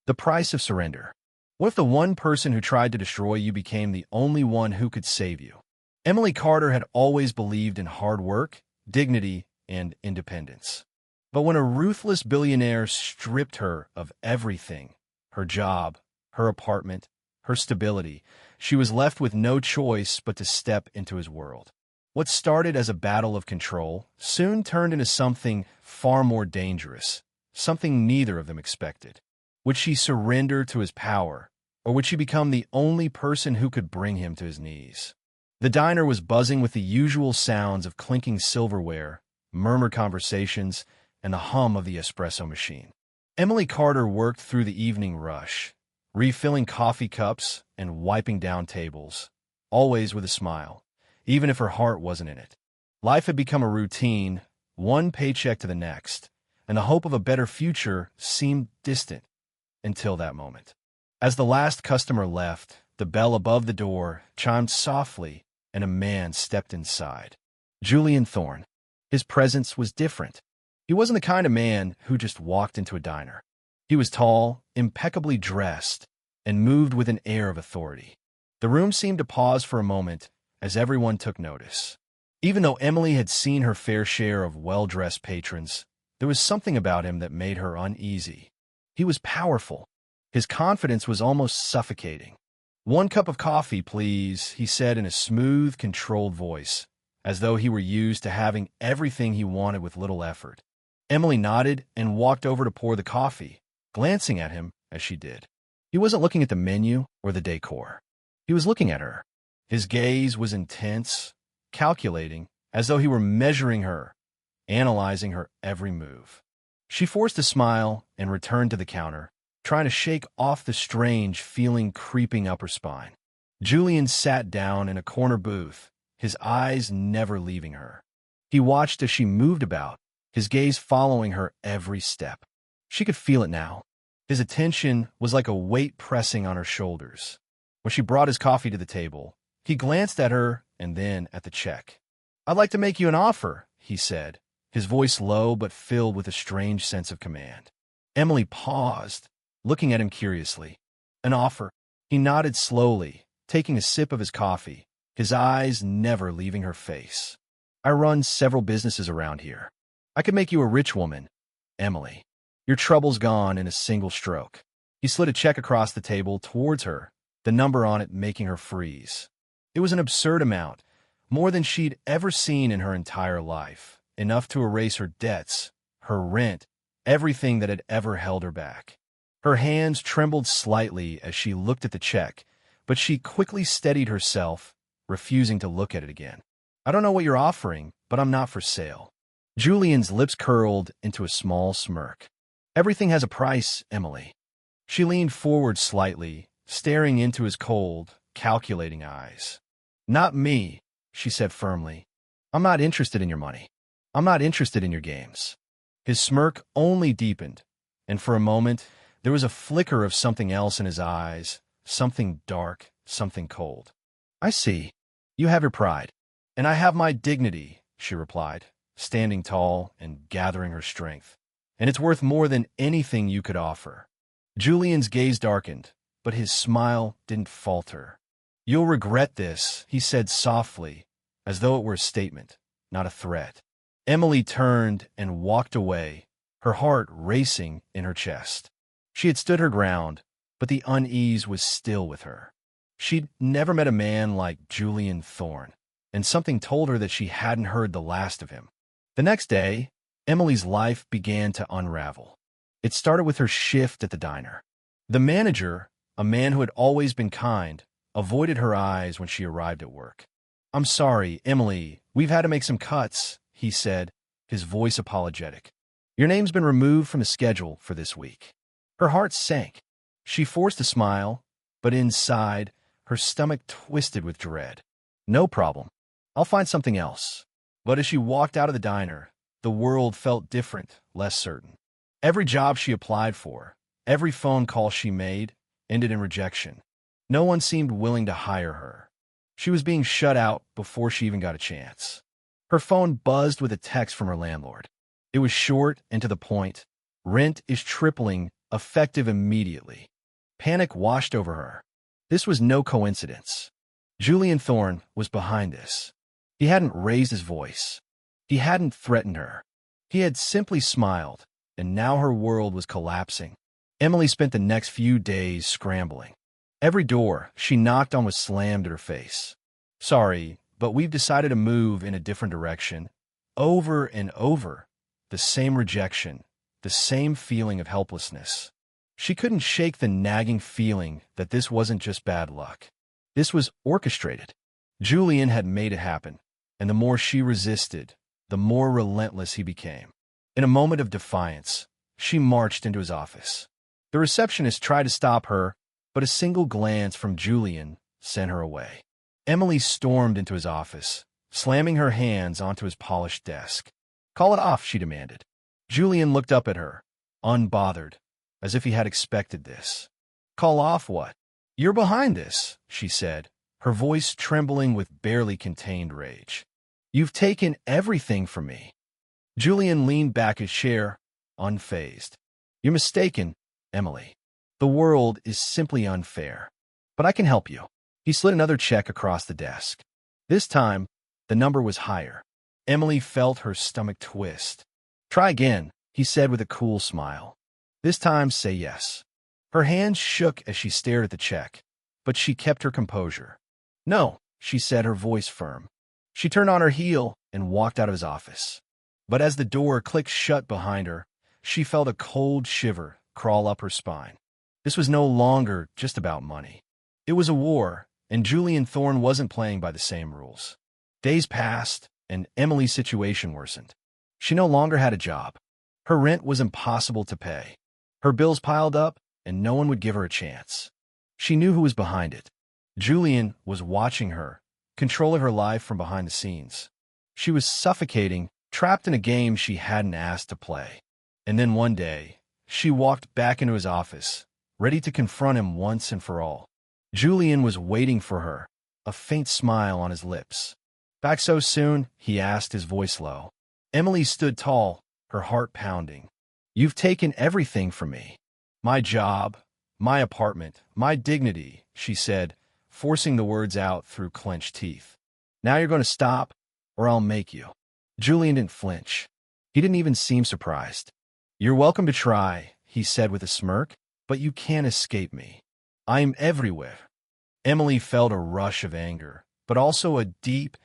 The price of surrender. What if the one person who tried to destroy you became the only one who could save you? Emily Carter had always believed in hard work, dignity, and independence. But when a ruthless billionaire stripped her of everything, her job, her apartment, her stability, she was left with no choice but to step into his world. What started as a battle of control soon turned into something far more dangerous, something neither of them expected. Would she surrender to his power, or would she become the only person who could bring him to his knees? The diner was buzzing with the usual sounds of clinking silverware, murmured conversations, and the hum of the espresso machine. Emily Carter worked through the evening rush, refilling coffee cups and wiping down tables, always with a smile, even if her heart wasn't in it. Life had become a routine, one paycheck to the next, and the hope of a better future seemed distant until that moment. As the last customer left, the bell above the door chimed softly, and a man stepped inside. Julian Thorne. His presence was different. He wasn't the kind of man who just walked into a diner. He was tall, impeccably dressed, and moved with an air of authority. The room seemed to pause for a moment as everyone took notice. Even though Emily had seen her fair share of well-dressed patrons, there was something about him that made her uneasy. He was powerful. His confidence was almost suffocating. "1 cup of coffee, please," he said in a smooth, controlled voice, as though he were used to having everything he wanted with little effort. Emily nodded and walked over to pour the coffee, glancing at him as she did. He wasn't looking at the menu or the decor. He was looking at her. His gaze was intense, calculating, as though he were measuring her, analyzing her every move. She forced a smile and returned to the counter, trying to shake off the strange feeling creeping up her spine. Julian sat down in a corner booth, his eyes never leaving her. He watched as she moved about, his gaze following her every step. She could feel it now. His attention was like a weight pressing on her shoulders. When she brought his coffee to the table, he glanced at her and then at the check. "I'd like to make you an offer," he said, his voice low but filled with a strange sense of command. Emily paused, looking at him curiously. "An offer?" He nodded slowly, taking a sip of his coffee, his eyes never leaving her face. "I run several businesses around here. I could make you a rich woman, Emily. Your trouble's gone in a single stroke." He slid a check across the table towards her, the number on it making her freeze. It was an absurd amount, more than she'd ever seen in her entire life, enough to erase her debts, her rent, everything that had ever held her back. Her hands trembled slightly as she looked at the check, but she quickly steadied herself, refusing to look at it again. "I don't know what you're offering, but I'm not for sale." Julian's lips curled into a small smirk. "Everything has a price, Emily." She leaned forward slightly, staring into his cold, calculating eyes. "Not me," she said firmly. "I'm not interested in your money. I'm not interested in your games." His smirk only deepened, and for a moment, there was a flicker of something else in his eyes, something dark, something cold. "I see. You have your pride, and I have my dignity," she replied, standing tall and gathering her strength. "And it's worth more than anything you could offer." Julian's gaze darkened, but his smile didn't falter. "You'll regret this," he said softly, as though it were a statement, not a threat. Emily turned and walked away, her heart racing in her chest. She had stood her ground, but the unease was still with her. She'd never met a man like Julian Thorne, and something told her that she hadn't heard the last of him. The next day, Emily's life began to unravel. It started with her shift at the diner. The manager, a man who had always been kind, avoided her eyes when she arrived at work. "I'm sorry, Emily, we've had to make some cuts," he said, his voice apologetic. "Your name's been removed from the schedule for this week." Her heart sank. She forced a smile, but inside, her stomach twisted with dread. "No problem. I'll find something else." But as she walked out of the diner, the world felt different, less certain. Every job she applied for, every phone call she made, ended in rejection. No one seemed willing to hire her. She was being shut out before she even got a chance. Her phone buzzed with a text from her landlord. It was short and to the point. "Rent is tripling effective immediately. Panic washed over her. This was no coincidence. Julian Thorne was behind this. He hadn't raised his voice. He hadn't threatened her. He had simply smiled, and now her world was collapsing. Emily spent the next few days scrambling. Every door she knocked on was slammed at her face. "Sorry, but we've decided to move in a different direction." Over and over, the same rejection, the same feeling of helplessness. She couldn't shake the nagging feeling that this wasn't just bad luck. This was orchestrated. Julian had made it happen, and the more she resisted, the more relentless he became. In a moment of defiance, she marched into his office. The receptionist tried to stop her, but a single glance from Julian sent her away. Emily stormed into his office, slamming her hands onto his polished desk. "Call it off," she demanded. Julian looked up at her, unbothered, as if he had expected this. "Call off what? You're behind this," she said, her voice trembling with barely contained rage. "You've taken everything from me." Julian leaned back his chair, unfazed. "You're mistaken, Emily. The world is simply unfair. But I can help you." He slid another check across the desk. This time, the number was higher. Emily felt her stomach twist. "Try again," he said with a cool smile. "This time, say yes." Her hands shook as she stared at the check, but she kept her composure. "No," she said, her voice firm. She turned on her heel and walked out of his office. But as the door clicked shut behind her, she felt a cold shiver crawl up her spine. This was no longer just about money. It was a war, and Julian Thorne wasn't playing by the same rules. Days passed, and Emily's situation worsened. She no longer had a job. Her rent was impossible to pay. Her bills piled up, and no one would give her a chance. She knew who was behind it. Julian was watching her, controlling her life from behind the scenes. She was suffocating, trapped in a game she hadn't asked to play. And then one day, she walked back into his office, ready to confront him once and for all. Julian was waiting for her, a faint smile on his lips. "Back so soon?" he asked, his voice low. Emily stood tall, her heart pounding. "You've taken everything from me. My job, my apartment, my dignity," she said, forcing the words out through clenched teeth. "Now you're going to stop, or I'll make you." Julian didn't flinch. He didn't even seem surprised. "You're welcome to try," he said with a smirk, "but you can't escape me. I'm everywhere." Emily felt a rush of anger, but also a deep,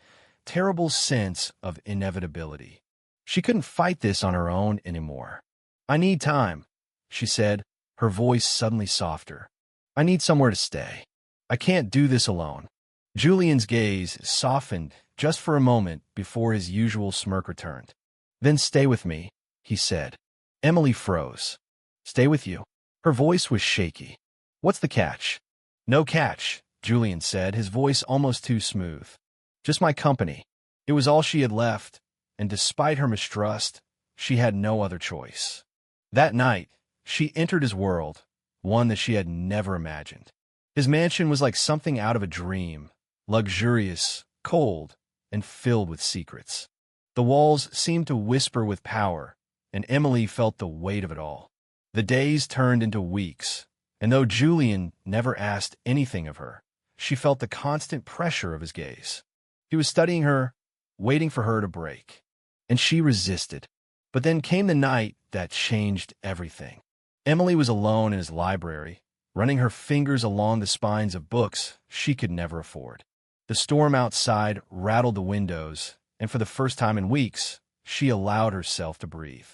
terrible sense of inevitability. She couldn't fight this on her own anymore. "I need time," she said, her voice suddenly softer. "I need somewhere to stay. I can't do this alone." Julian's gaze softened just for a moment before his usual smirk returned. "Then stay with me," he said. Emily froze. "Stay with you?" Her voice was shaky. "What's the catch?" "No catch," Julian said, his voice almost too smooth. "Just my company." It was all she had left, and despite her mistrust, she had no other choice. That night, she entered his world, one that she had never imagined. His mansion was like something out of a dream, luxurious, cold, and filled with secrets. The walls seemed to whisper with power, and Emily felt the weight of it all. The days turned into weeks, and though Julian never asked anything of her, she felt the constant pressure of his gaze. He was studying her, waiting for her to break. And she resisted. But then came the night that changed everything. Emily was alone in his library, running her fingers along the spines of books she could never afford. The storm outside rattled the windows, and for the first time in weeks, she allowed herself to breathe.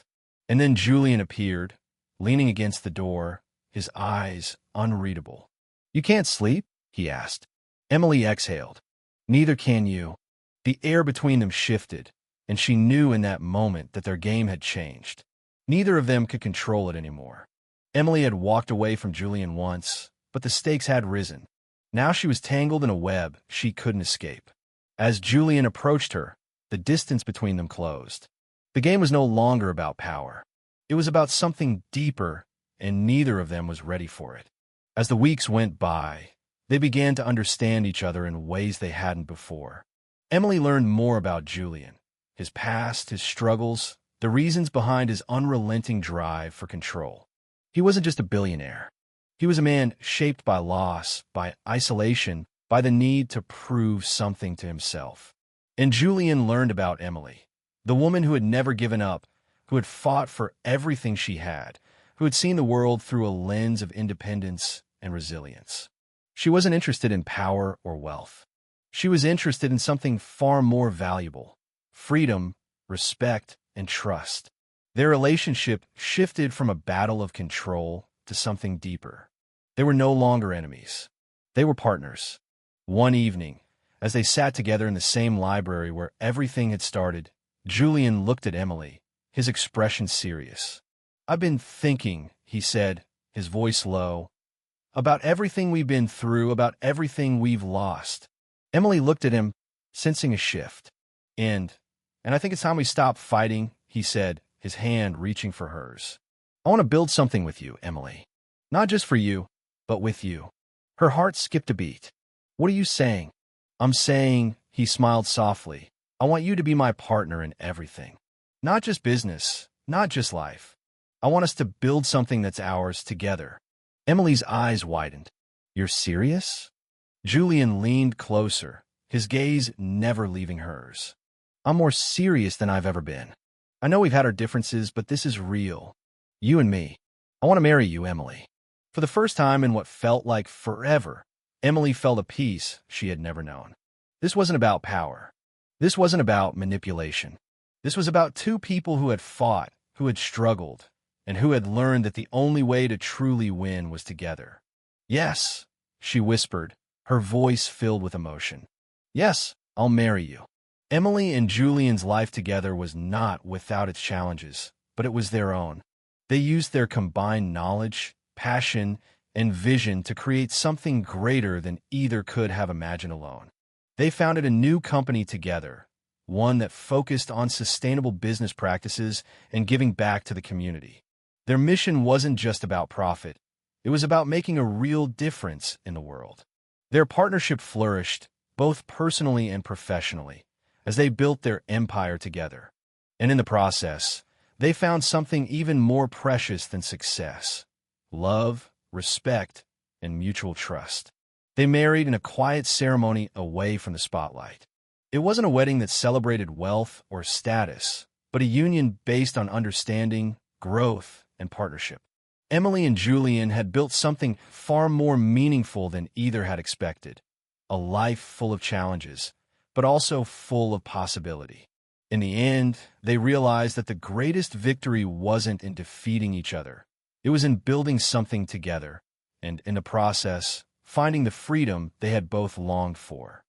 And then Julian appeared, leaning against the door, his eyes unreadable. "You can't sleep?" he asked. Emily exhaled. "Neither can you." The air between them shifted, and she knew in that moment that their game had changed. Neither of them could control it anymore. Emily had walked away from Julian once, but the stakes had risen. Now she was tangled in a web she couldn't escape. As Julian approached her, the distance between them closed. The game was no longer about power. It was about something deeper, and neither of them was ready for it. As the weeks went by, they began to understand each other in ways they hadn't before. Emily learned more about Julian, his past, his struggles, the reasons behind his unrelenting drive for control. He wasn't just a billionaire. He was a man shaped by loss, by isolation, by the need to prove something to himself. And Julian learned about Emily, the woman who had never given up, who had fought for everything she had, who had seen the world through a lens of independence and resilience. She wasn't interested in power or wealth. She was interested in something far more valuable: freedom, respect, and trust. Their relationship shifted from a battle of control to something deeper. They were no longer enemies. They were partners. One evening, as they sat together in the same library where everything had started, Julian looked at Emily, his expression serious. "I've been thinking," he said, his voice low, "about everything we've been through, about everything we've lost." Emily looked at him, sensing a shift. And I think it's time we stop fighting," he said, his hand reaching for hers. "I want to build something with you, Emily. Not just for you, but with you." Her heart skipped a beat. "What are you saying?" "I'm saying," he smiled softly, "I want you to be my partner in everything. Not just business, not just life. I want us to build something that's ours together." Emily's eyes widened. "You're serious?" Julian leaned closer, his gaze never leaving hers. "I'm more serious than I've ever been. I know we've had our differences, but this is real. You and me. I want to marry you, Emily." For the first time in what felt like forever, Emily felt a peace she had never known. This wasn't about power. This wasn't about manipulation. This was about two people who had fought, who had struggled, and who had learned that the only way to truly win was together. "Yes," she whispered, her voice filled with emotion. "Yes, I'll marry you." Emily and Julian's life together was not without its challenges, but it was their own. They used their combined knowledge, passion, and vision to create something greater than either could have imagined alone. They founded a new company together, one that focused on sustainable business practices and giving back to the community. Their mission wasn't just about profit. It was about making a real difference in the world. Their partnership flourished, both personally and professionally, as they built their empire together. And in the process, they found something even more precious than success: love, respect, and mutual trust. They married in a quiet ceremony away from the spotlight. It wasn't a wedding that celebrated wealth or status, but a union based on understanding, growth, and partnership. Emily and Julian had built something far more meaningful than either had expected: a life full of challenges, but also full of possibility. In the end, they realized that the greatest victory wasn't in defeating each other. It was in building something together, and in the process, finding the freedom they had both longed for.